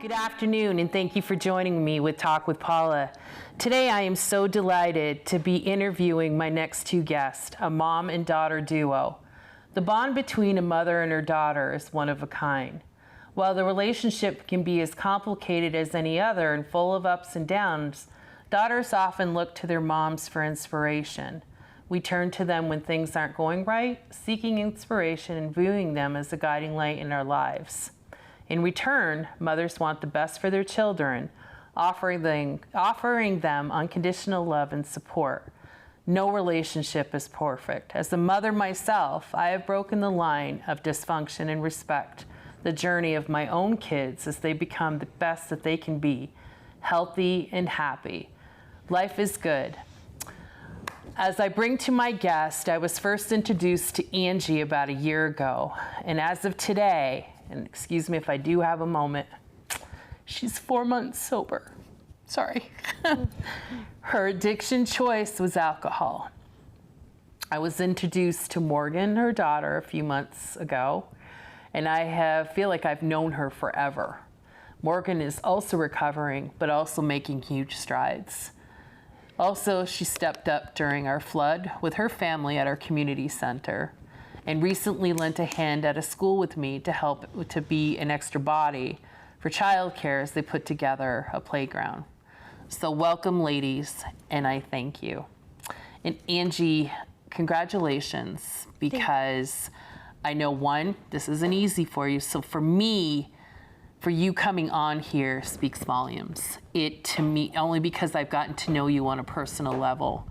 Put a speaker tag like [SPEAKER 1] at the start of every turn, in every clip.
[SPEAKER 1] Good afternoon, and thank you for joining me with Talk with Paula. Today I am so delighted to be interviewing my next two guests, a mom and daughter duo. The bond between a mother and her daughter is one of a kind. While the relationship can be as complicated as any other and full of ups and downs, daughters often look to their moms for inspiration. We turn to them when things aren't going right, seeking inspiration and viewing them as a guiding light in our lives. In return, mothers want the best for their children, offering them unconditional love and support. No relationship is perfect. As a mother myself, I have broken the line of dysfunction and respect the journey of my own kids as they become the best that they can be, healthy and happy. Life is good. As I bring to my guest, I was first introduced to Angie about a year ago, and as of today, and excuse me if I do have a moment, she's 4 months sober. Sorry. Her addiction choice was alcohol. I was introduced to Morgan, her daughter, a few months ago, and I feel like I've known her forever. Morgan is also recovering, but also making huge strides. Also, she stepped up during our flood with her family at our community center, and recently lent a hand at a school with me to help to be an extra body for childcare as they put together a playground. So welcome, ladies, and I thank you. And Angie, congratulations, because I know, one, this isn't easy for you. So for me, for you coming on here speaks volumes. It, to me, only because I've gotten to know you on a personal level.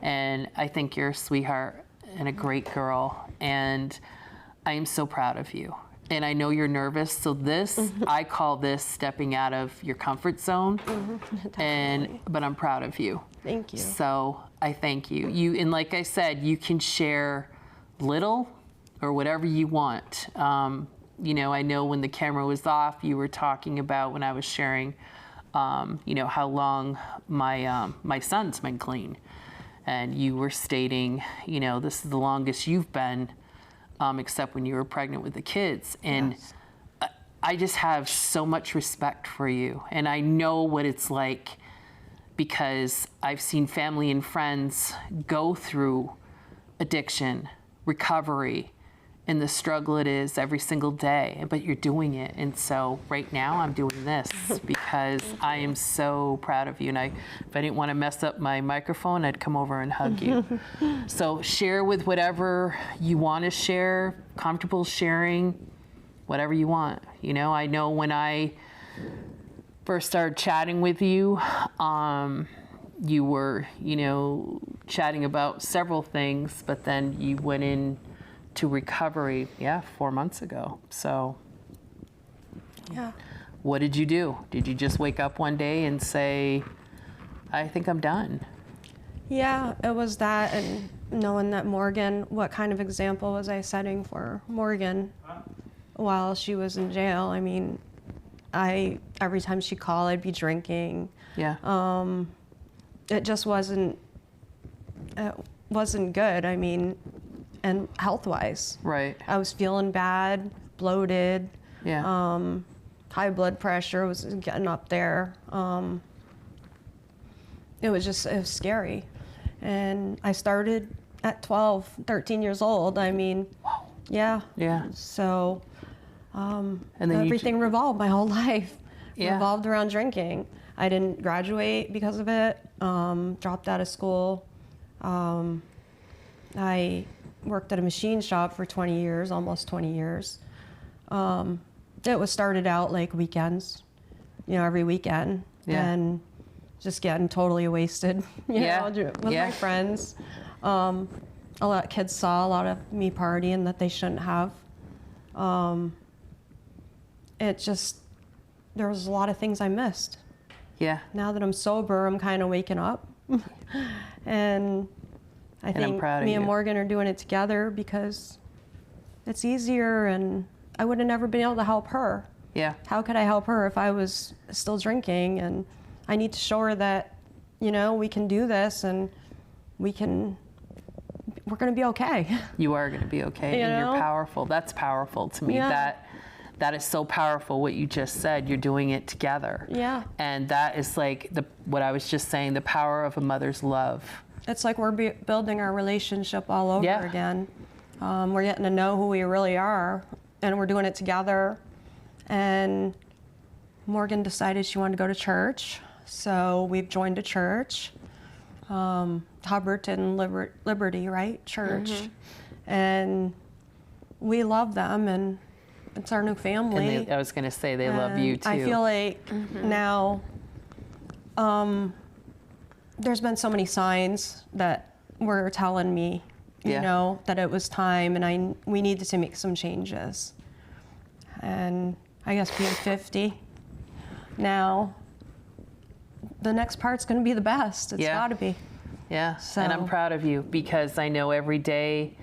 [SPEAKER 1] And I think you're a sweetheart and a great girl, and I am so proud of you. And I know you're nervous, so this, I call this stepping out of your comfort zone, but I'm proud of you.
[SPEAKER 2] Thank you.
[SPEAKER 1] So I thank you. And like I said, you can share little or whatever you want. You know, I know when the camera was off, you were talking about when I was sharing, you know, how long my son's been clean. And you were stating, you know, this is the longest you've been, except when you were pregnant with the kids. And yes. I just have so much respect for you. And I know what it's like because I've seen family and friends go through addiction, recovery, and the struggle it is every single day, but you're doing it. And so right now I'm doing this because I am so proud of you. And if I didn't want to mess up my microphone, I'd come over and hug you. So share with whatever you want to share, comfortable sharing, whatever you want. You know, I know when I first started chatting with you, you were, you know, chatting about several things, but then you went in to recovery, 4 months ago. So,
[SPEAKER 2] yeah.
[SPEAKER 1] What did you do? Did you just wake up one day and say, I think I'm done?
[SPEAKER 2] Yeah, it was that, and knowing that Morgan, what kind of example was I setting for Morgan while she was in jail? I mean, every time she called, I'd be drinking.
[SPEAKER 1] Yeah.
[SPEAKER 2] It just wasn't good. I mean, and health-wise.
[SPEAKER 1] Right.
[SPEAKER 2] I was feeling bad, bloated.
[SPEAKER 1] Yeah.
[SPEAKER 2] High blood pressure was getting up there. It was scary. And I started at 12, 13 years old. I mean,
[SPEAKER 1] wow.
[SPEAKER 2] Yeah.
[SPEAKER 1] Yeah.
[SPEAKER 2] So
[SPEAKER 1] and then
[SPEAKER 2] everything revolved, my whole life revolved around drinking. I didn't graduate because of it, dropped out of school. I worked at a machine shop for 20 years, almost 20 years. It was started out like weekends, you know, every weekend, and just getting totally wasted, you know, with my friends. A lot of kids saw a lot of me partying that they shouldn't have. There was a lot of things I missed.
[SPEAKER 1] Yeah.
[SPEAKER 2] Now that I'm sober, I'm kind of waking up. And I think me and Morgan are doing it together because it's easier, and I would have never been able to help her.
[SPEAKER 1] Yeah.
[SPEAKER 2] How could I help her if I was still drinking? And I need to show her that, you know, we can do this, and we're going to be okay.
[SPEAKER 1] You are going to be okay, and you're powerful. That's powerful to me. that is so powerful what you just said. You're doing it together.
[SPEAKER 2] Yeah.
[SPEAKER 1] And that is like what I was just saying, the power of a mother's love.
[SPEAKER 2] It's like we're building our relationship all over again. We're getting to know who we really are, and we're doing it together. And Morgan decided she wanted to go to church, so we've joined a church, Hubbardton Liberty, right? Church. And we love them, and it's our new family.
[SPEAKER 1] And I was going to say they love you too.
[SPEAKER 2] I feel like now there's been so many signs that were telling me, you know, that it was time, and we needed to make some changes. And I guess being 50 now, the next part's going to be the best. It's got to be.
[SPEAKER 1] Yeah, and I'm proud of you, because I know every day,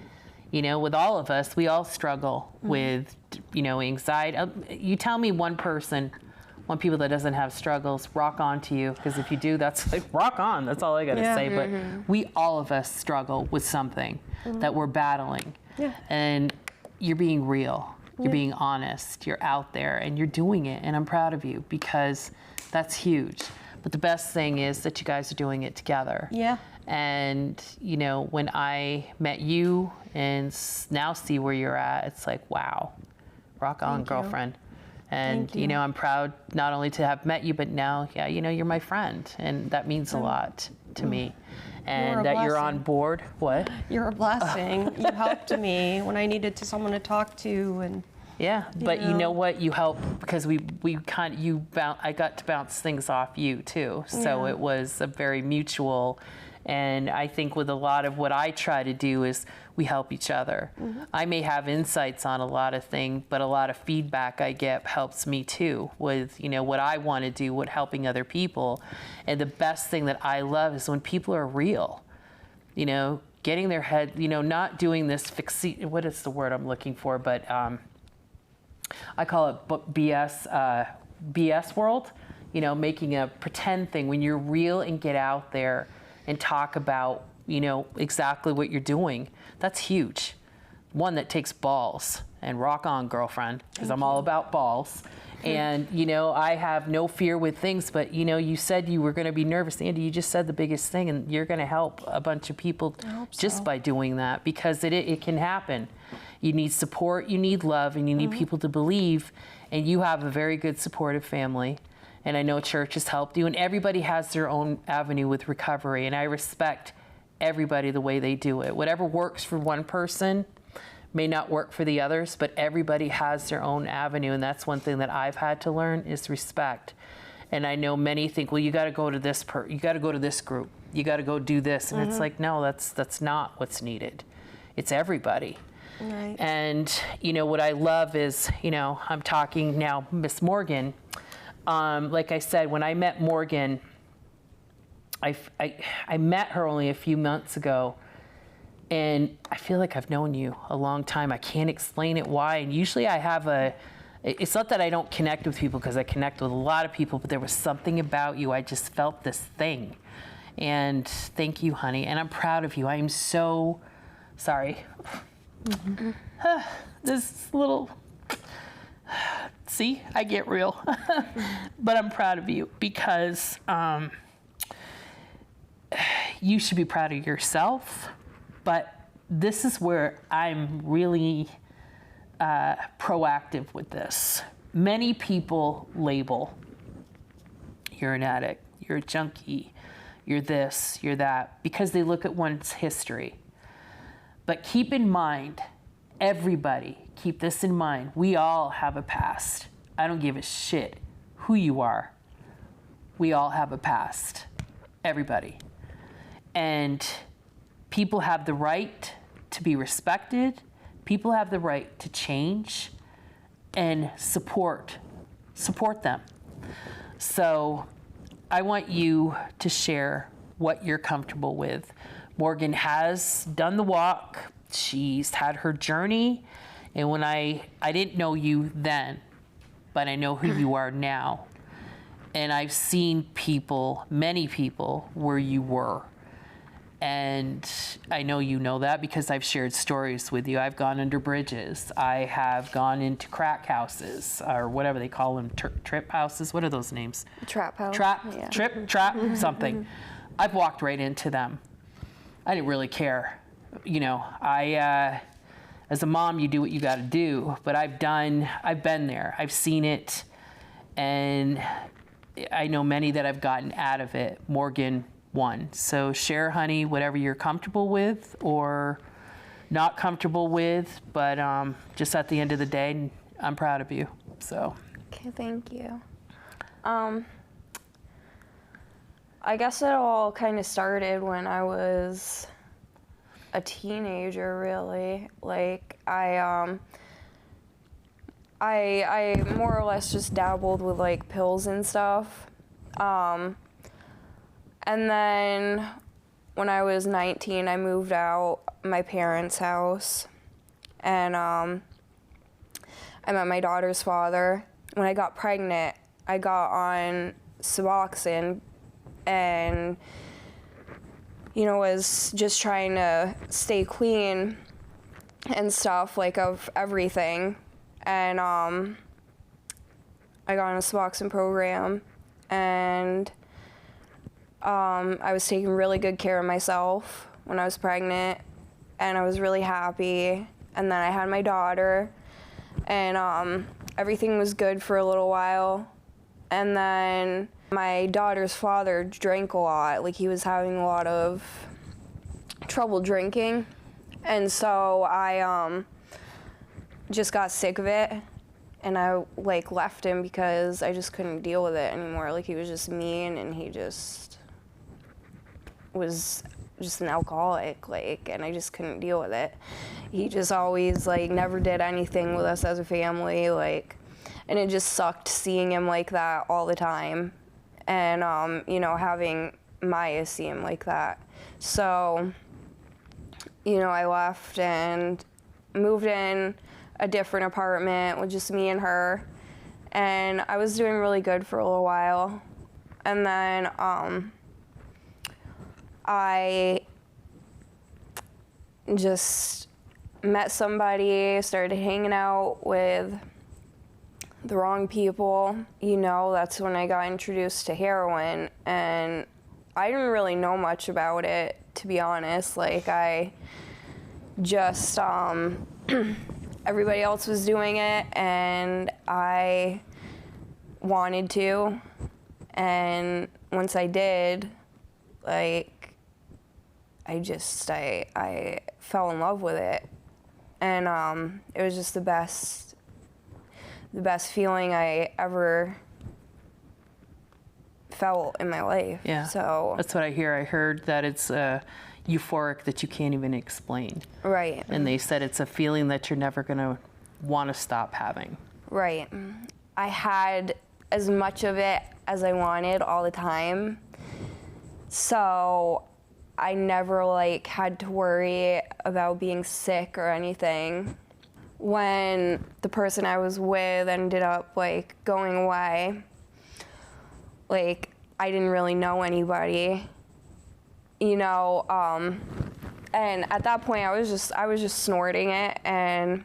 [SPEAKER 1] you know, with all of us, we all struggle with, you know, anxiety. You tell me one people that doesn't have struggles, rock on to you, because if you do, that's like, rock on. That's all I got to say. But we, all of us, struggle with something that we're battling. And you're being real. You're being honest. You're out there, and you're doing it. And I'm proud of you, because that's huge. But the best thing is that you guys are doing it together. And, you know, when I met you and now see where you're at, it's like, wow, rock on, girlfriend. And, you know, I'm proud not only to have met you, but now, you know, you're my friend. And that means a lot to me. And that you're on board. What? You're a blessing. You helped me when I needed someone to talk to. And but you know what? You helped, because I got to bounce things off you too. So it was a very mutual. And I think with a lot of what I try to do is we help each other. I may have insights on a lot of things, but a lot of feedback I get helps me too with, you know, what I want to do with helping other people. And the best thing that I love is when people are real, you know, getting their head, you know, not doing this what is the word I'm looking for, but I call it BS world, you know, making a pretend thing. When you're real and get out there and talk about, you know, exactly what you're doing, that's huge. One that takes balls, and rock on, girlfriend, because I'm all about balls. And, you know, I have no fear with things, but, you know, you said you were going to be nervous. Andy, you just said the biggest thing, and you're going to help a bunch of people just by doing that, because it can happen. You need support, you need love, and you need people to believe, and you have a very good supportive family. And I know church has helped you, and everybody has their own avenue with recovery, and I respect everybody the way they do it. Whatever works for one person may not work for the others, but everybody has their own avenue, and that's one thing that I've had to learn is respect. And I know many think, well, you got to go to this you got to go to this group, you got to go do this, and it's like, no, that's not what's needed. It's everybody. Right. And you know what I love is, you know, I'm talking now, Miss Morgan. Like I said, when I met Morgan, I met her only a few months ago, and I feel like I've known you a long time. I can't explain it why. And usually I have it's not that I don't connect with people, because I connect with a lot of people, but there was something about you. I just felt this thing. And thank you, honey. And I'm proud of you. I am so sorry. This little... See, I get real. But I'm proud of you, because you should be proud of yourself. But this is where I'm really proactive with this. Many people label, you're an addict, you're a junkie, you're this, you're that, because they look at one's history. But keep in mind, everybody, keep this in mind, we all have a past. I don't give a shit who you are. We all have a past. Everybody. And people have the right to be respected. People have the right to change and support them. So I want you to share what you're comfortable with. Morgan has done the walk. She's had her journey. And when I didn't know you then, but I know who you are now. And I've seen people, many people, where you were. And I know you know that because I've shared stories with you. I've gone under bridges. I have gone into crack houses, or whatever they call them, trip houses. What are those names?
[SPEAKER 3] Trap house.
[SPEAKER 1] Yeah. Trap, something. I've walked right into them. I didn't really care. You know, as a mom, you do what you got to do. But I've been there. I've seen it. And I know many that have gotten out of it. Morgan, one. So share, honey, whatever you're comfortable with or not comfortable with, but just at the end of the day, I'm proud of you. So.
[SPEAKER 3] Okay, thank you. I guess it all kind of started when I was a teenager, really. Like I more or less just dabbled with like pills and stuff. And then when I was 19, I moved out my parents' house, and I met my daughter's father. When I got pregnant, I got on Suboxone and, you know, was just trying to stay clean and stuff, like, of everything. And I got on a Suboxone program, and I was taking really good care of myself when I was pregnant, and I was really happy. And then I had my daughter, and everything was good for a little while. And then my daughter's father drank a lot. Like, he was having a lot of trouble drinking. And so I just got sick of it, and I, like, left him because I just couldn't deal with it anymore. Like, he was just mean, and he just was just an alcoholic, like, and I just couldn't deal with it. He just always, like, never did anything with us as a family, like, and it just sucked seeing him like that all the time, and you know, having Maya see him like that. So, you know, I left and moved in a different apartment with just me and her, and I was doing really good for a little while. And then I just met somebody, started hanging out with the wrong people. You know, that's when I got introduced to heroin, and I didn't really know much about it, to be honest. Like, I just, everybody else was doing it, and I wanted to, and once I did, like, I fell in love with it, and it was just the best feeling I ever felt in my life.
[SPEAKER 1] Yeah,
[SPEAKER 3] so
[SPEAKER 1] that's what I hear. I heard that it's euphoric that you can't even explain.
[SPEAKER 3] Right.
[SPEAKER 1] And they said it's a feeling that you're never gonna want to stop having.
[SPEAKER 3] Right. I had as much of it as I wanted all the time, so I never, like, had to worry about being sick or anything. When the person I was with ended up, like, going away, like, I didn't really know anybody, you know, and at that point I was just snorting it, and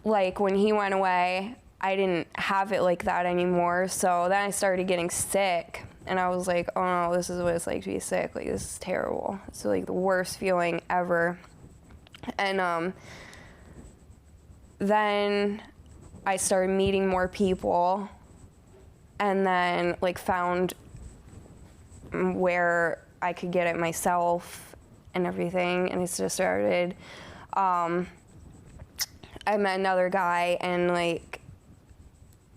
[SPEAKER 3] like, when he went away, I didn't have it like that anymore. So then I started getting sick, and I was like, oh no, this is what it's like to be sick. Like, this is terrible. It's like the worst feeling ever. And then I started meeting more people, and then, like, found where I could get it myself and everything, and it just started. I met another guy, and, like,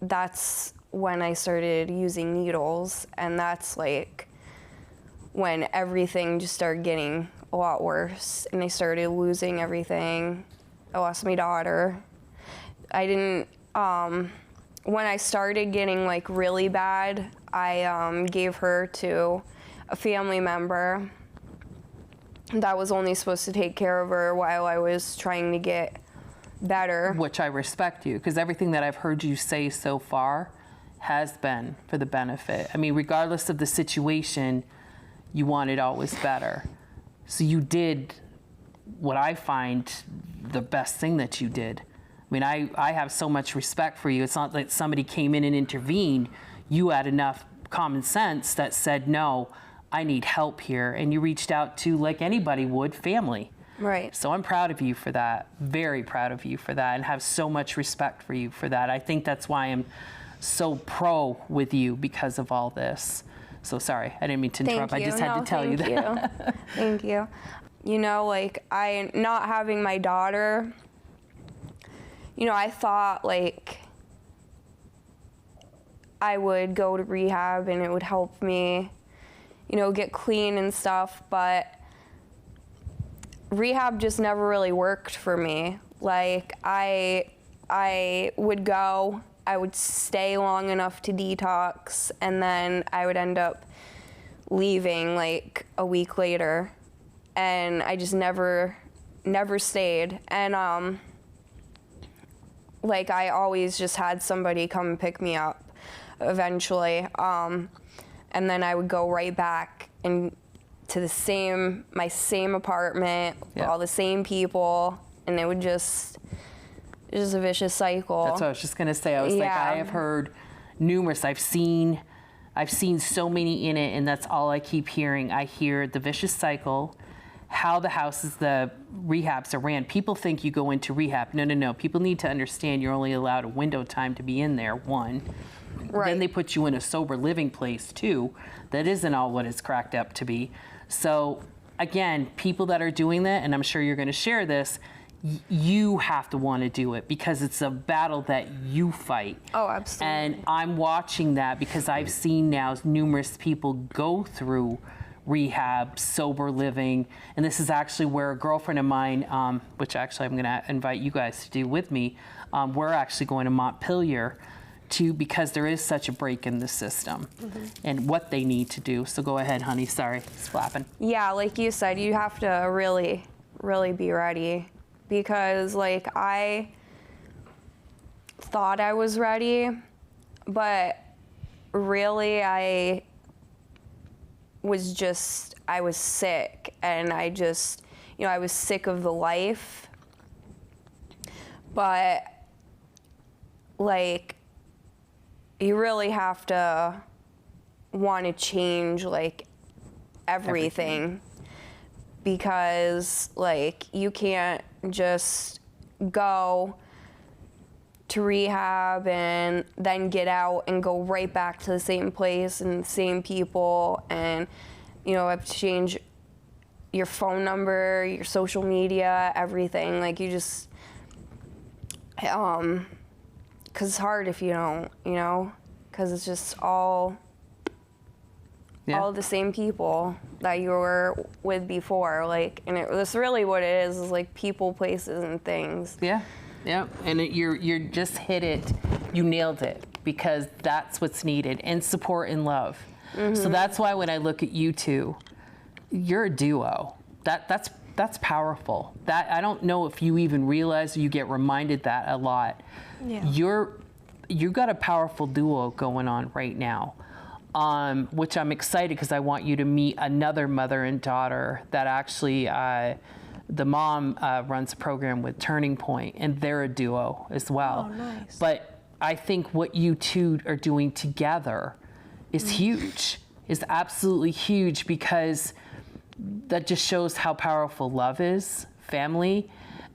[SPEAKER 3] that's when I started using needles, and that's, like, when everything just started getting a lot worse, and I started losing everything. I lost my daughter. I didn't, when I started getting, like, really bad, I gave her to a family member that was only supposed to take care of her while I was trying to get better.
[SPEAKER 1] Which I respect you, because everything that I've heard you say so far has been for the benefit. I mean, regardless of the situation, You wanted always better. So you did what I find the best thing that you did. I mean, I have so much respect for you. It's not like somebody came in and intervened. You had enough common sense that said, no, I need help here. And you reached out to, like anybody would, family.
[SPEAKER 3] Right.
[SPEAKER 1] So I'm proud of you for that. Very proud of you for that, and have so much respect for you for that. I think that's why I'm so pro with you, because of all this. So sorry, I didn't mean to interrupt. I just had to tell you that.
[SPEAKER 3] Thank you. You know, like, not having my daughter, you know, I thought, like, I would go to rehab and it would help me, you know, get clean and stuff, but rehab just never really worked for me. Like, I would go, I would stay long enough to detox, and then I would end up leaving like a week later, and I just never stayed. And like, I always just had somebody come and pick me up eventually, and then I would go right back and to my same apartment, all the same people, and it would just a vicious cycle.
[SPEAKER 1] That's what I was just gonna say. I was like, I have heard numerous. I've seen so many in it, and that's all I keep hearing. I hear the vicious cycle, how the rehabs are ran. People think you go into rehab. No. People need to understand you're only allowed a window time to be in there, one. Right. Then they put you in a sober living place, too. That isn't all what it's cracked up to be. So, again, people that are doing that, and I'm sure you're going to share this, you have to want to do it, because it's a battle that you fight.
[SPEAKER 3] Oh, absolutely.
[SPEAKER 1] And I'm watching that because I've seen now numerous people go through rehab, sober living, and this is actually where a girlfriend of mine, which actually I'm going to invite you guys to do with me, we're actually going to Montpelier because there is such a break in the system, and what they need to do. So go ahead, honey. Sorry, it's flapping.
[SPEAKER 3] Yeah, like you said, you have to really, really be ready, because like, I thought I was ready, but really I was sick, and I just, you know, I was sick of the life. But like, you really have to want to change like everything. Because like, you can't just go to rehab and then get out and go right back to the same place and the same people, and you know, have to change your phone number, your social media, everything. Like, you just because it's hard if you don't, you know, because it's just all the same people that you were with before, like, and that's really what it is like, people, places, and things. Yeah, and
[SPEAKER 1] you're just hit it, you nailed it, because that's what's needed, and support and love. So that's why when I look at you two, you're a duo. That's powerful. That, I don't know if you even realize, or you get reminded that a lot. Yeah. You got a powerful duo going on right now. Which I'm excited, because I want you to meet another mother and daughter that actually, the mom runs a program with Turning Point, and they're a duo as well.
[SPEAKER 2] Oh, nice.
[SPEAKER 1] But I think what you two are doing together is huge, is absolutely huge, because that just shows how powerful love is, family.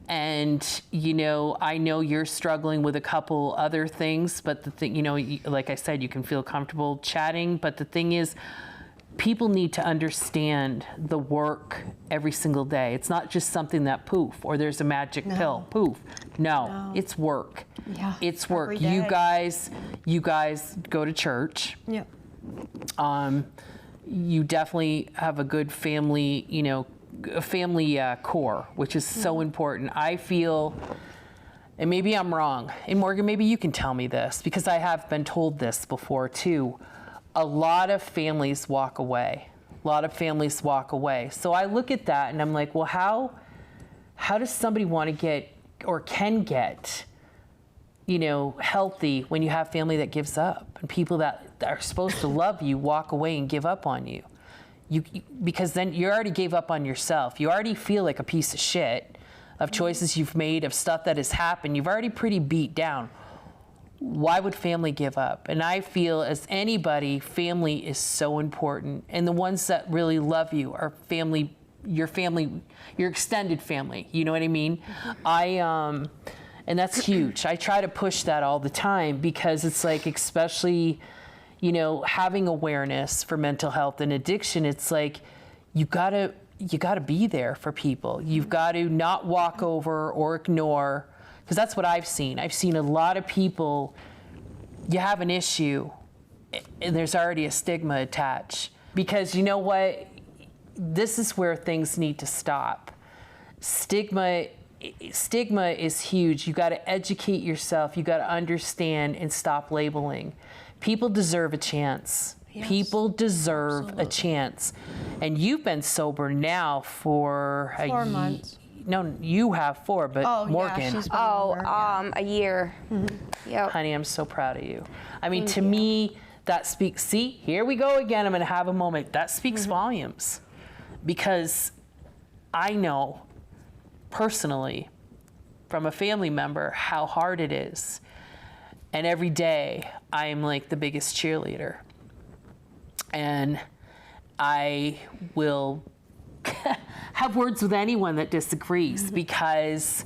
[SPEAKER 1] And, you know, I know you're struggling with a couple other things, but the thing, you know, like I said, you can feel comfortable chatting, but the thing is, people need to understand the work every single day. It's not just something that poof, or there's a magic pill, poof. No, it's work.
[SPEAKER 2] Yeah,
[SPEAKER 1] it's work. You guys go to church.
[SPEAKER 2] Yep.
[SPEAKER 1] You definitely have a good family, you know, a family core, which is so important. I feel, and maybe I'm wrong, and Morgan, maybe you can tell me this, because I have been told this before too. A lot of families walk away. So I look at that and I'm like, well, how does somebody want to get, or can get, you know, healthy when you have family that gives up, and people that are supposed to love you walk away and give up on you? because then you already gave up on yourself. You already feel like a piece of shit of choices you've made, of stuff that has happened. You've already pretty beat down. Why would family give up? And I feel, as anybody, family is so important. And the ones that really love you are family, your extended family. You know what I mean? And that's huge. I try to push that all the time, because it's like, especially, you know, having awareness for mental health and addiction, it's like, you gotta be there for people. You've got to not walk over or ignore, because that's what I've seen. I've seen a lot of people, you have an issue and there's already a stigma attached. Because you know what? This is where things need to stop. Stigma is huge. You got to educate yourself. You got to understand and stop labeling. People deserve a chance. Yes. People deserve a chance. And you've been sober now for
[SPEAKER 2] 4 months.
[SPEAKER 1] No, you have 4, but Morgan.
[SPEAKER 2] Yeah, she's been longer,
[SPEAKER 3] a year. Mm-hmm. Yep.
[SPEAKER 1] Honey, I'm so proud of you. I mean, to me, that speaks, see, here we go again. I'm going to have a moment. That speaks volumes. Because I know personally from a family member how hard it is. And every day I am like the biggest cheerleader. And I will have words with anyone that disagrees, because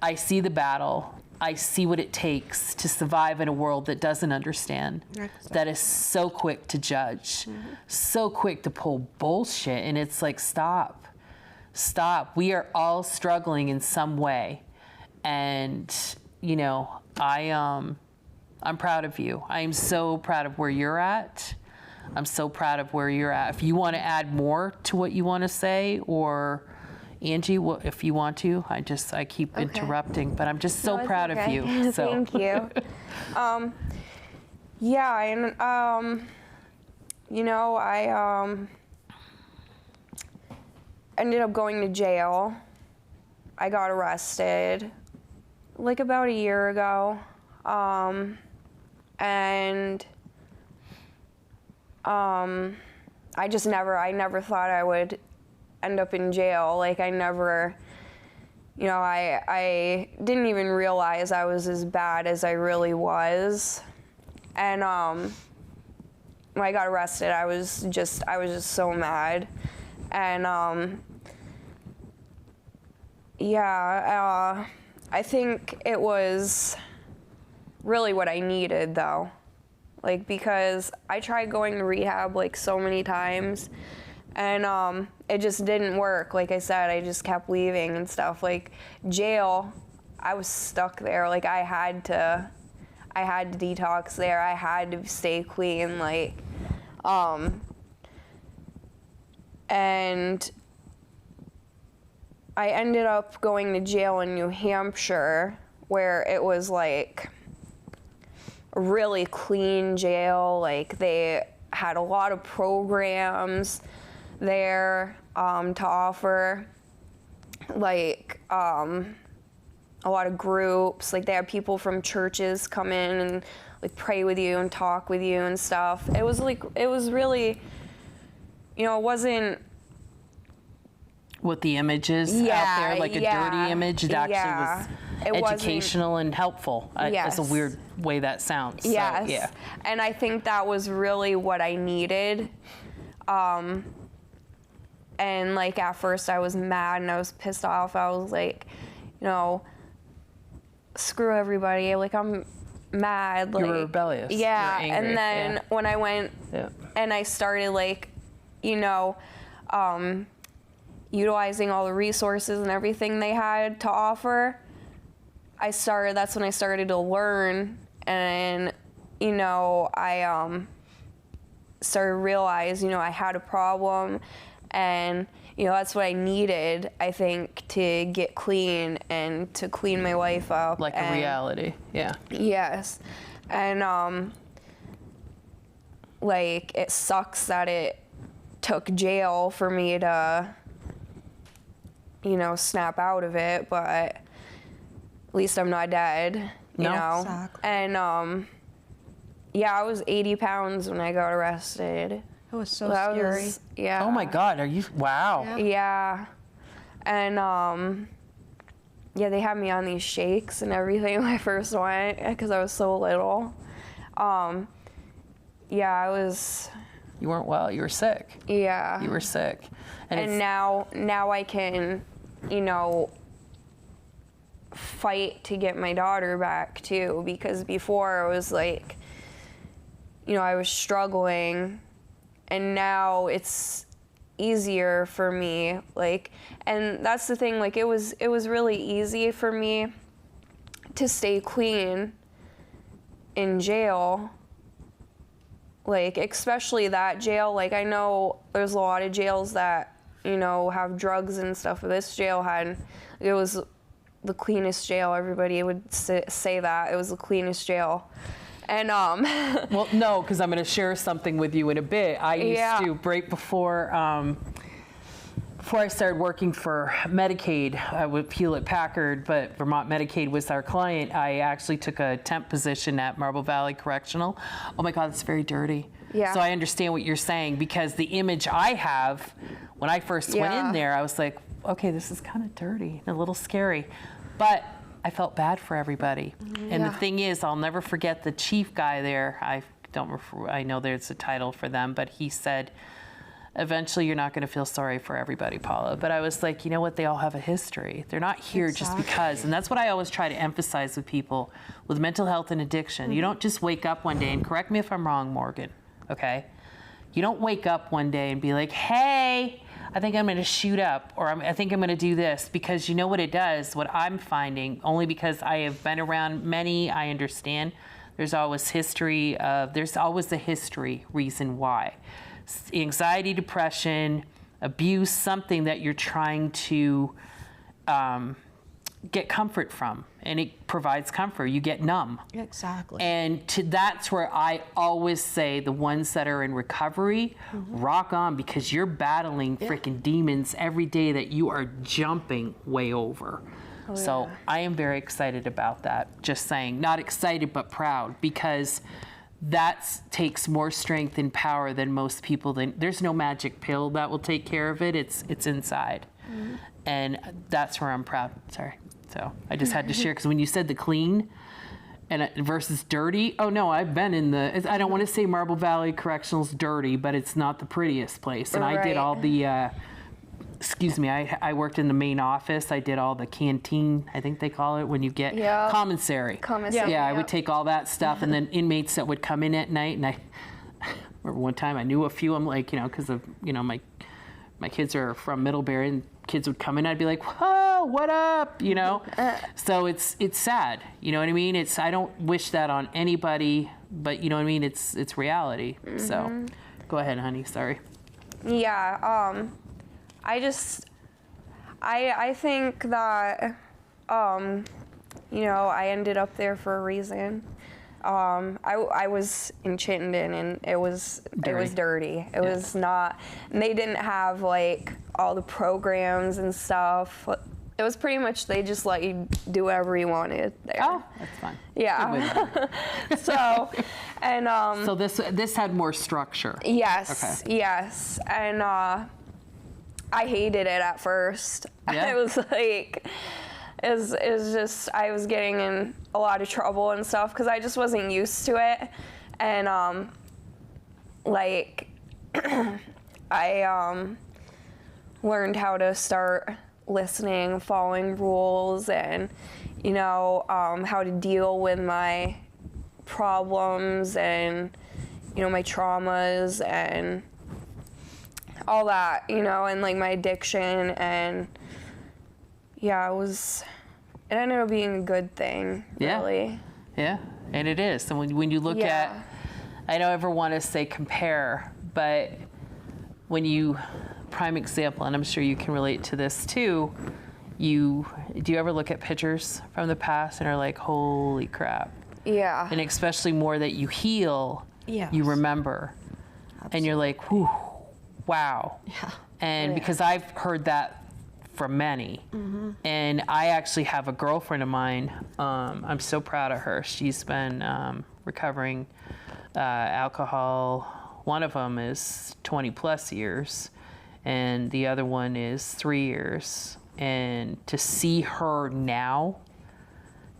[SPEAKER 1] I see the battle. I see what it takes to survive in a world that doesn't understand, that is so quick to judge, so quick to pull bullshit. And it's like, stop. We are all struggling in some way. And, you know, I'm proud of you. I am so proud of where you're at. I'm so proud of where you're at. If you want to add more to what you want to say, or Angie, if you want to, I keep interrupting, but I'm just so proud of you. So.
[SPEAKER 3] Thank you. Yeah, and you know, I ended up going to jail. I got arrested like about a year ago, and I never thought I would end up in jail. Like, I never, you know, I didn't even realize I was as bad as I really was. And when I got arrested, I was just so mad. And yeah, I think it was really what I needed, though. Like, because I tried going to rehab like so many times, and it just didn't work. Like I said, I just kept leaving and stuff. Like, jail, I was stuck there. Like, I had to detox there. I had to stay clean. Like, and I ended up going to jail in New Hampshire, where it was like a really clean jail. Like, they had a lot of programs there to offer, like a lot of groups. Like, they had people from churches come in and like pray with you and talk with you and stuff. It was really, you know, it wasn't
[SPEAKER 1] what the images out there, like a dirty image, it actually was educational and helpul. It's a weird way that sounds.
[SPEAKER 3] Yes.
[SPEAKER 1] So, yeah.
[SPEAKER 3] And I think that was really what I needed. And like, at first I was mad and I was pissed off. I was like, you know, screw everybody. Like, I'm mad. Like,
[SPEAKER 1] you were rebellious.
[SPEAKER 3] Yeah.
[SPEAKER 1] You were angry.
[SPEAKER 3] And then when I went and I started, like, you know, utilizing all the resources and everything they had to offer, that's when I started to learn. And, you know, I started to realize, you know, I had a problem. And, you know, that's what I needed, I think, to get clean and to clean my life up.
[SPEAKER 1] Like a reality, yeah.
[SPEAKER 3] Yes. And, like, it sucks that it took jail for me to, you know, snap out of it, but at least I'm not dead, you know?
[SPEAKER 2] Exactly.
[SPEAKER 3] And, yeah, I was 80 pounds when I got arrested.
[SPEAKER 2] It was so
[SPEAKER 3] That
[SPEAKER 2] scary.
[SPEAKER 3] was, yeah.
[SPEAKER 1] Oh my God, are you, wow.
[SPEAKER 2] Yeah.
[SPEAKER 3] Yeah. And yeah, they had me on these shakes and everything when I first went because I was so little. Yeah, I was.
[SPEAKER 1] You weren't well, you were sick.
[SPEAKER 3] Yeah.
[SPEAKER 1] You were sick.
[SPEAKER 3] And
[SPEAKER 1] it's-
[SPEAKER 3] now I can, you know, fight to get my daughter back too, because before it was like, you know, I was struggling, and now it's easier for me, like, and that's the thing, like, it was really easy for me to stay clean in jail, like, especially that jail. Like, I know there's a lot of jails that, you know, have drugs and stuff, but this jail it was the cleanest jail. Everybody would say that it was the cleanest jail. And
[SPEAKER 1] Well, no, because I'm going to share something with you in a bit. I used to, right before I started working for Medicaid with Hewlett-Packard, but Vermont Medicaid was our client, I actually took a temp position at Marble Valley Correctional. Oh my God, it's very dirty.
[SPEAKER 3] Yeah.
[SPEAKER 1] So I understand what you're saying, because the image I have when I first went in there, I was like, okay, this is kind of dirty and a little scary. But I felt bad for everybody. And the thing is, I'll never forget the chief guy there. I know there's a title for them, but he said, eventually you're not going to feel sorry for everybody, Paula. But I was like, you know what? They all have a history. They're not here just because. And that's what I always try to emphasize with people with mental health and addiction. You don't just wake up one day, and correct me if I'm wrong, Morgan, okay? You don't wake up one day and be like, hey, I think I'm going to shoot up, or I think I'm going to do this, because you know what it does, what I'm finding, only because I have been around many, I understand, there's always a history reason why. Anxiety, depression, abuse, something that you're trying to get comfort from, and it provides comfort. You get numb.
[SPEAKER 2] Exactly.
[SPEAKER 1] And that's where I always say the ones that are in recovery, rock on, because you're battling freaking demons every day that you are jumping way over. So I am very excited about that. Just saying, not excited, but proud, because that takes more strength and power than most people. There's no magic pill that will take care of it. It's inside. And that's where I'm proud. Sorry. So I just had to share, because when you said the clean and versus dirty, oh no, I've been in I don't want to say Marble Valley Correctional's dirty, but it's not the prettiest place. And I did all the, I worked in the main office. I did all the canteen, I think they call it, when you get commissary. Yeah, I would take all that stuff, and then inmates that would come in at night, and I remember one time I knew a few. I'm like, because of, my kids are from Middlebury, and kids would come in, I'd be like, whoa, what up, So it's sad, you know what I mean? I don't wish that on anybody, but you know what I mean? It's reality. So go ahead, honey, sorry.
[SPEAKER 3] Yeah, I think that, I ended up there for a reason. I was in Chittenden, and it was dirty. It was not, and they didn't have like all the programs and stuff. It was pretty much, they just let you do whatever you wanted there.
[SPEAKER 1] Oh, that's fine.
[SPEAKER 3] Yeah. So, and
[SPEAKER 1] so this had more structure.
[SPEAKER 3] Yes.
[SPEAKER 1] Okay.
[SPEAKER 3] Yes, and I hated it at first.
[SPEAKER 1] Yeah.
[SPEAKER 3] It was like, it was just, I was getting in a lot of trouble and stuff because I just wasn't used to it. And I learned how to start listening, following rules, and how to deal with my problems and my traumas and all that, and like my addiction. And yeah, it ended up being a good thing, really.
[SPEAKER 1] Yeah, and it is. And when you look at, I don't ever want to say compare, but when you, prime example, and I'm sure you can relate to this too, do you ever look at pictures from the past and are like, holy crap?
[SPEAKER 3] Yeah.
[SPEAKER 1] And especially more that you heal, you remember. Absolutely. And you're like, whew, wow.
[SPEAKER 2] Yeah.
[SPEAKER 1] And because I've heard that from many. And I actually have a girlfriend of mine, I'm so proud of her. She's been recovering alcohol, one of them is 20 plus years and the other one is 3 years. And to see her now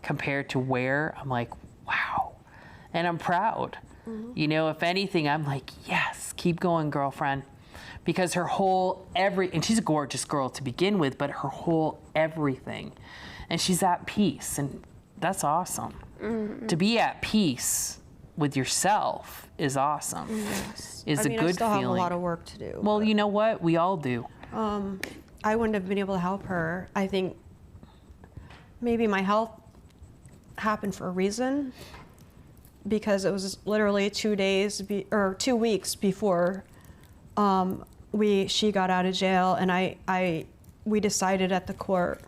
[SPEAKER 1] compared to where, I'm like, wow. And I'm proud. You know, if anything, I'm like, yes, keep going, girlfriend. Because her whole and she's a gorgeous girl to begin with, but her whole everything. And she's at peace, and that's awesome. To be at peace with yourself is awesome.
[SPEAKER 2] Yes.
[SPEAKER 1] Is a good
[SPEAKER 2] I still
[SPEAKER 1] feeling.
[SPEAKER 2] have a lot of work to do.
[SPEAKER 1] Well, you know what? We all do.
[SPEAKER 2] I wouldn't have been able to help her. I think maybe my health happened for a reason, because it was literally 2 weeks before she got out of jail, and we decided at the court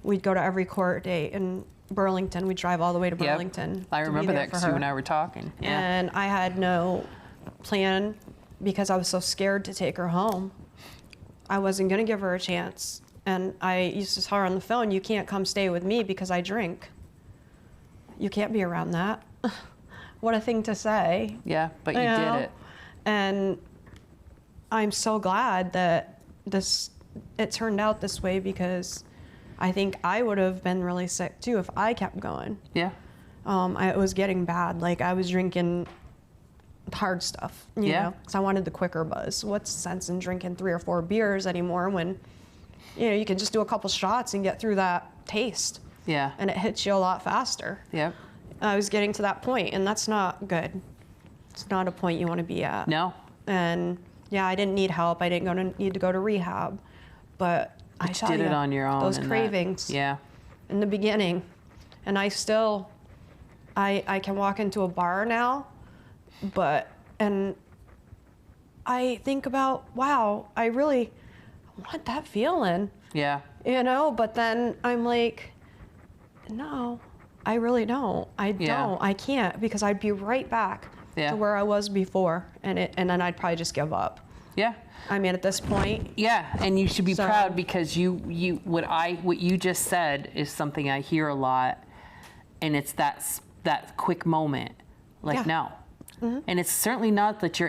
[SPEAKER 2] we'd go to every court date in Burlington. We'd drive all the way to Burlington.
[SPEAKER 1] Yep. I remember that because you and I were talking. Yeah.
[SPEAKER 2] And I had no plan because I was so scared to take her home. I wasn't going to give her a chance. And I used to tell her on the phone, you can't come stay with me because I drink. You can't be around that. What a thing to say.
[SPEAKER 1] Yeah, but you did it.
[SPEAKER 2] And I'm so glad that it turned out this way, because I think I would have been really sick too if I kept going.
[SPEAKER 1] Yeah.
[SPEAKER 2] It was getting bad. Like, I was drinking hard stuff, you know, because I wanted the quicker buzz. What's the sense in drinking 3 or 4 beers anymore when, you know, you can just do a couple shots and get through that taste.
[SPEAKER 1] Yeah.
[SPEAKER 2] And it hits you a lot faster.
[SPEAKER 1] Yep.
[SPEAKER 2] I was getting to that point, and that's not good. It's not a point you want to be at.
[SPEAKER 1] No.
[SPEAKER 2] And yeah, I didn't need help. I didn't need to go to rehab, but I
[SPEAKER 1] you did it on your own.
[SPEAKER 2] Those cravings.
[SPEAKER 1] Yeah.
[SPEAKER 2] In the beginning, and I still, I can walk into a bar now, and I think about, wow, I really want that feeling.
[SPEAKER 1] Yeah.
[SPEAKER 2] You know, but then I'm like, no, I really don't. I don't. I can't, because I'd be right back to where I was before, and then I'd probably just give up.
[SPEAKER 1] Yeah.
[SPEAKER 2] I mean, at this point.
[SPEAKER 1] Yeah, and you should be proud, because what you just said is something I hear a lot, and it's that quick moment, like no, and it's certainly not that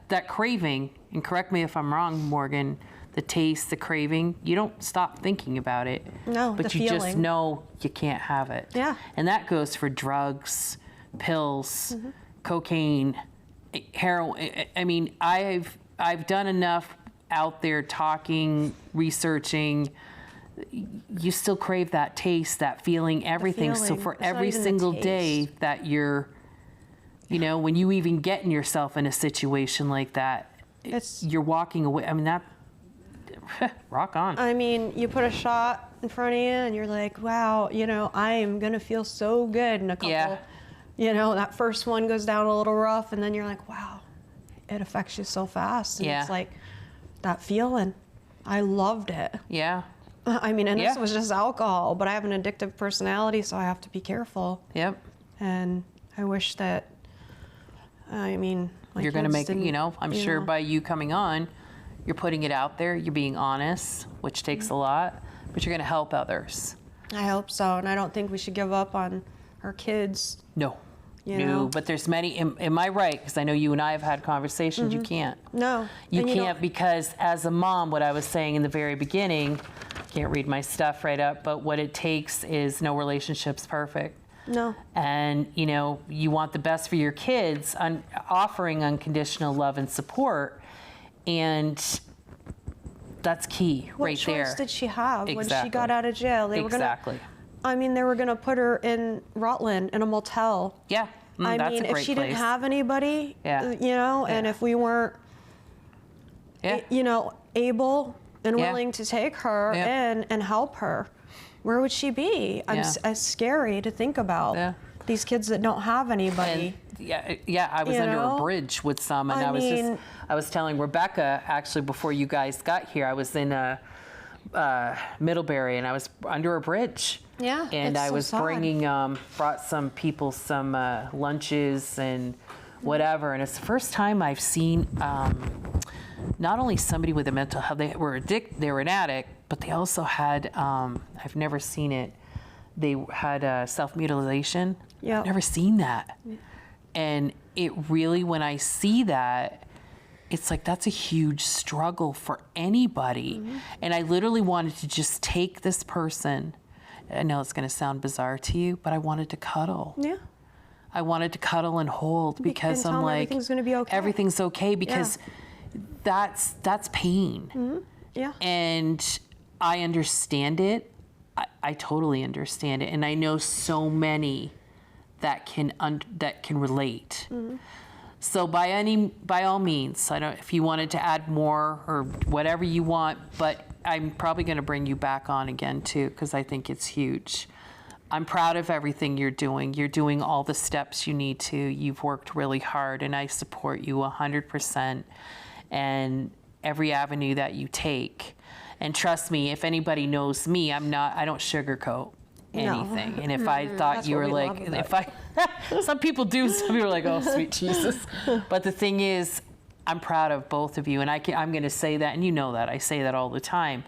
[SPEAKER 1] that craving. And correct me if I'm wrong, Morgan. The taste, the craving, you don't stop thinking about it.
[SPEAKER 2] No,
[SPEAKER 1] but
[SPEAKER 2] the
[SPEAKER 1] you
[SPEAKER 2] feeling.
[SPEAKER 1] just know you can't have it.
[SPEAKER 2] Yeah.
[SPEAKER 1] And that goes for drugs, pills, cocaine, heroin. I mean, I've done enough out there talking, researching. You still crave that taste, that feeling, everything. So for every single day that you're, you know, when you even getting yourself in a situation like that, you're walking away. I mean, that. Rock on.
[SPEAKER 2] I mean, you put a shot in front of you and you're like, wow, you know, I am going to feel so good in a couple. You know, that first one goes down a little rough, and then you're like, wow, it affects you so fast. And it's like that feeling. I loved it.
[SPEAKER 1] Yeah.
[SPEAKER 2] I mean, and this was just alcohol, but I have an addictive personality, so I have to be careful.
[SPEAKER 1] Yep.
[SPEAKER 2] And I wish that, I mean,
[SPEAKER 1] you're going to make, you know, I'm sure by you coming on, you're putting it out there, you're being honest, which takes a lot, but you're going to help others.
[SPEAKER 2] I hope so, and I don't think we should give up on our kids.
[SPEAKER 1] No.
[SPEAKER 2] You know?
[SPEAKER 1] But there's many, am I right? Because I know you and I have had conversations, you can't.
[SPEAKER 2] No.
[SPEAKER 1] You can't, because as a mom, what I was saying in the very beginning, can't read my stuff right up, but what it takes is no relationship's perfect.
[SPEAKER 2] No.
[SPEAKER 1] And, you know, you want the best for your kids, offering unconditional love and support. And that's key right there.
[SPEAKER 2] What choice did she have when she
[SPEAKER 1] Exactly.
[SPEAKER 2] got out of jail? They were
[SPEAKER 1] Exactly.
[SPEAKER 2] I mean, they were going to put her in Rutland in a motel.
[SPEAKER 1] Yeah.
[SPEAKER 2] I
[SPEAKER 1] that's
[SPEAKER 2] mean,
[SPEAKER 1] a great
[SPEAKER 2] if she
[SPEAKER 1] place.
[SPEAKER 2] didn't have anybody,
[SPEAKER 1] Yeah.
[SPEAKER 2] you know, and if we weren't, you know, able and willing to take her in and help her, where would she be? It's scary to think about these kids that don't have anybody.
[SPEAKER 1] And I was under a bridge with some, and I was telling Rebecca, actually, before you guys got here, I was in Middlebury, and I was under a bridge.
[SPEAKER 2] Yeah,
[SPEAKER 1] and I was
[SPEAKER 2] sad.
[SPEAKER 1] brought some people some lunches and whatever, and it's the first time I've seen not only somebody with a mental health, they were an addict, but they also had, I've never seen it, they had self-mutilation.
[SPEAKER 2] Yeah.
[SPEAKER 1] Never seen that. And it really, when I see that, it's like that's a huge struggle for anybody. And I literally wanted to just take this person. I know it's going to sound bizarre to you, but I wanted to cuddle.
[SPEAKER 2] Yeah.
[SPEAKER 1] I wanted to cuddle and hold because
[SPEAKER 2] and
[SPEAKER 1] I'm like,
[SPEAKER 2] everything's going to be okay.
[SPEAKER 1] Everything's okay because that's pain.
[SPEAKER 2] Yeah.
[SPEAKER 1] And I understand it. I totally understand it. And I know so many that can relate. So by all means, I don't, if you wanted to add more or whatever you want, but I'm probably going to bring you back on again too, because I think it's huge. I'm proud of everything you're doing. You're doing all the steps you need to. You've worked really hard, and I support you 100%. And every avenue that you take. And trust me, if anybody knows me, I don't sugarcoat anything. And if I thought you were like, some people do, some people are like, oh, sweet Jesus. But the thing is, I'm proud of both of you. And I'm going to say that, and you know that. I say that all the time.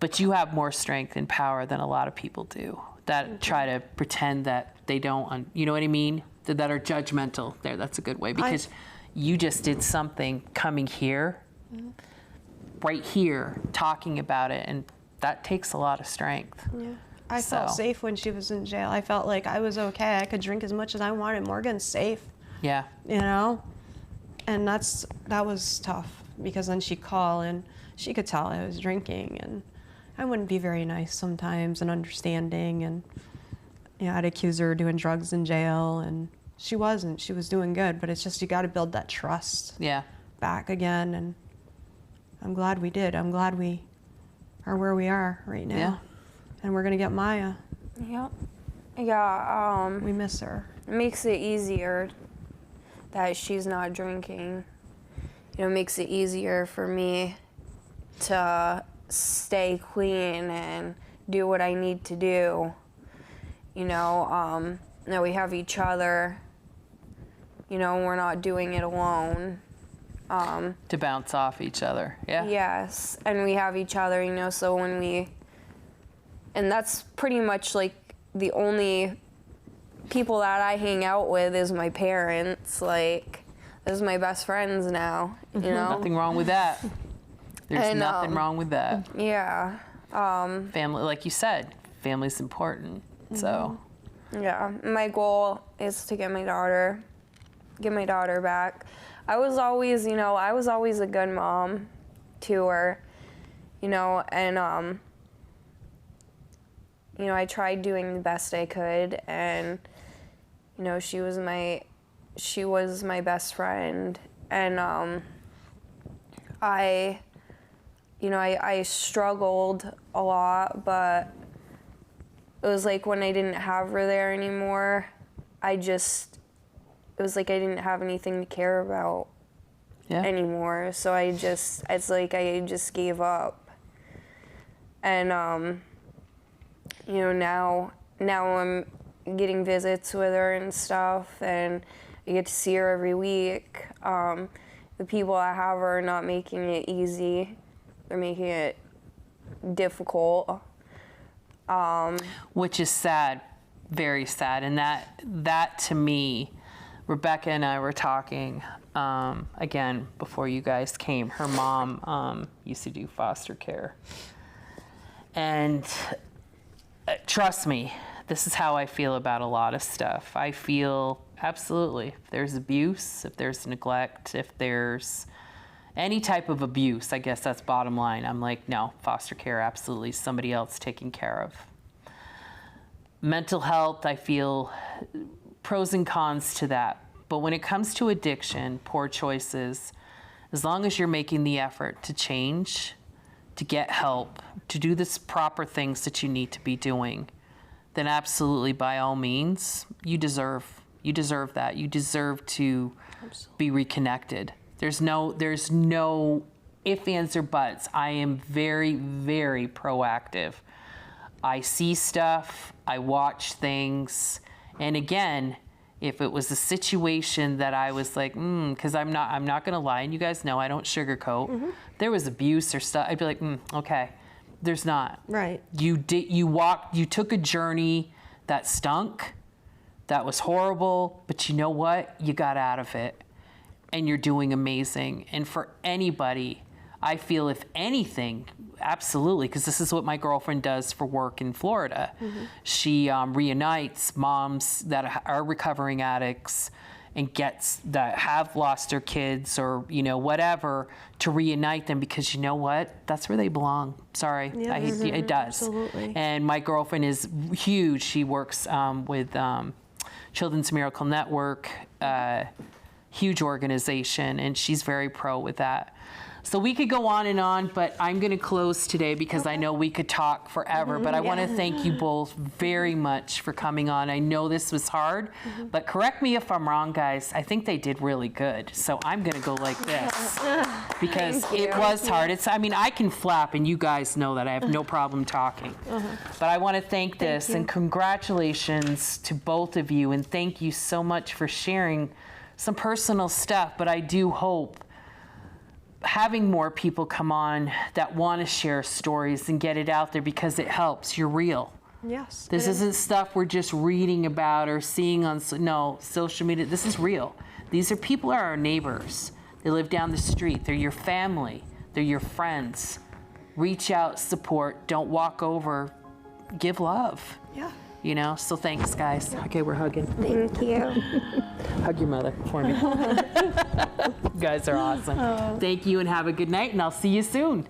[SPEAKER 1] But you have more strength and power than a lot of people do that try to pretend that they don't, you know what I mean? That are judgmental. There, that's a good way. Because you just did something coming here, right here, talking about it. And that takes a lot of strength. Yeah.
[SPEAKER 2] I felt safe when she was in jail. I felt like I was okay. I could drink as much as I wanted. Morgan's safe.
[SPEAKER 1] Yeah.
[SPEAKER 2] You know? And that was tough because then she'd call and she could tell I was drinking and I wouldn't be very nice sometimes and understanding, and you know, I'd accuse her of doing drugs in jail, and she wasn't. She was doing good, but it's just you got to build that trust back again, and I'm glad we did. I'm glad we are where we are right now. Yeah. And we're going to get Maya.
[SPEAKER 3] Yep. Yeah,
[SPEAKER 2] we miss her.
[SPEAKER 3] It makes it easier that she's not drinking. You know, it makes it easier for me to stay clean and do what I need to do. You know, now we have each other. You know, we're not doing it alone.
[SPEAKER 1] To bounce off each other, yeah?
[SPEAKER 3] Yes, and we have each other, you know, so and that's pretty much like the only people that I hang out with is my parents. Like, those are my best friends now, you know?
[SPEAKER 1] Nothing wrong with that. There's nothing wrong with that.
[SPEAKER 3] Yeah.
[SPEAKER 1] Family, like you said, family's important, so.
[SPEAKER 3] Yeah, my goal is to get my daughter back. I was always a good mom to her, you know, and, you know, I tried doing the best I could, and, you know, she was my best friend, and, I struggled a lot, but it was like when I didn't have her there anymore, it was like I didn't have anything to care about anymore. So it's like I just gave up. And, you know, now I'm getting visits with her and stuff, and I get to see her every week. The people that have her are not making it easy. They're making it difficult.
[SPEAKER 1] Which is sad, very sad. And that to me, Rebecca and I were talking, again, before you guys came. Her mom used to do foster care. And trust me, this is how I feel about a lot of stuff. I feel absolutely, if there's abuse, if there's neglect, if there's any type of abuse, I guess that's bottom line. I'm like, no, foster care, absolutely, somebody else taking care of. Mental health, I feel pros and cons to that. But when it comes to addiction, poor choices, as long as you're making the effort to change, to get help, to do the proper things that you need to be doing, then absolutely, by all means, you deserve that. You deserve to be reconnected. There's no ifs, ands, or buts. I am very, very proactive. I see stuff, I watch things, and again, if it was a situation that I was like, because I'm not gonna lie, and you guys know I don't sugarcoat. If there was abuse or stuff, I'd be like, okay. There's not.
[SPEAKER 2] Right.
[SPEAKER 1] You took a journey that stunk, That was horrible, but you know what? You got out of it, and you're doing amazing. And for anybody, I feel if anything, absolutely, because this is what my girlfriend does for work in Florida. She reunites moms that are recovering addicts and that have lost their kids or, you know, whatever, to reunite them, because you know what? That's where they belong. Sorry, it does.
[SPEAKER 2] Absolutely.
[SPEAKER 1] And my girlfriend is huge. She works with Children's Miracle Network, huge organization, and she's very pro with that. So we could go on, but I'm going to close today because I know we could talk forever. But I want to thank you both very much for coming on. I know this was hard, but correct me if I'm wrong, guys. I think they did really good. So I'm going to go like this because it was hard. I mean, I can flap, and you guys know that I have no problem talking. But I want to thank this and congratulations to both of you, and thank you so much for sharing some personal stuff. But I do hope having more people come on that want to share stories and get it out there, because it helps. You're real.
[SPEAKER 2] Yes.
[SPEAKER 1] This isn't stuff we're just reading about or seeing on social media. This is real. These are people are our neighbors. They live down the street. They're your family. They're your friends. Reach out, support. Don't walk over. Give love.
[SPEAKER 2] Yeah.
[SPEAKER 1] You know, so thanks, guys. Okay, we're hugging.
[SPEAKER 3] Thank you.
[SPEAKER 1] Hug your mother for me. You guys are awesome. Thank you, and have a good night, and I'll see you soon.